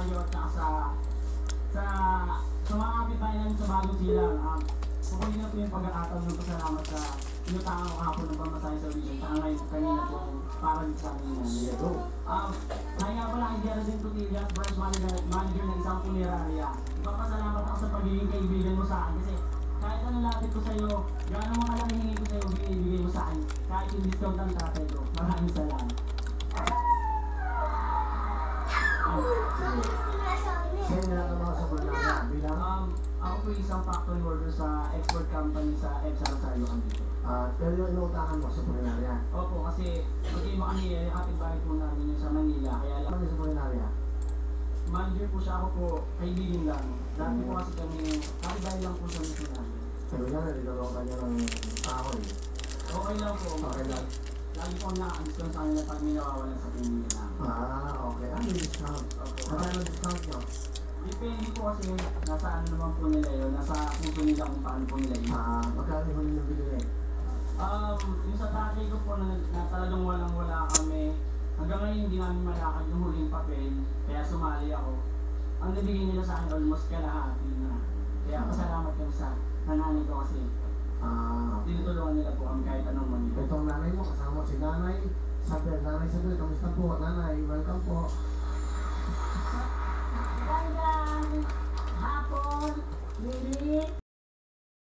kayo at saka sa mga kapitbahay namin sa Bagong Silang. Kukunin na po yung pagkakataon ng pasalamat sa inutangan ko kahapon ng pamasahe sa region. Saka ngayon kanina po para dito sa amin namin. Kaya nga pala kay Geraldine Tutillas, branch manager ng isang punerarya. Ipapasalamat ako sa pagiging kaibigan mo sa akin kasi kahit ano lapit ko sa'yo, gaano mga lang hihingi ko sa'yo, binibigay mo sa akin. Kahit yung discount ng tatay ko. Maraming salamat. Sa'yo nilagawa sa Bernarda bilang? Ako po isang factory worker sa export company sa EPSA Rosario dito. Pero yung inuutakan mo sa Bernarda? Opo, kasi magkaiba kami kapitbahay po namin yung sa Manila. Kaya lang, Ano sa Bernarda? manager po siya, ako po kaibigan lang. Dati po kasi kami, kapitbahay lang po sa mismo namin. Sabi nga, nilagawa ka niya ng kahoy. Okay lang po. Okay lang. Lagi po na-discount sa kanila pag may nawawalan sa pinili namin. Okay. Ano yung discount? Opo. Magkano discount nyo? Depende po kasi nasa ano naman po nila yun, nasa puso nila kung paano po nila yun. Magkano yung yung binili? Yung sa tatay ko po na talagang walang-wala kami, hanggang ngayon hindi namin malakad yung huling papel, kaya sumali ako. Ang nabigay nila sa akin almost kalahati na. Kaya pasalamat yung sa nanay ko kasi tinutulungan nila po kami kahit anong mangyari. Itong nanay mo, kasama si nanay Sabel. Nanay Sabel, kamusta po? Nanay, welcome po.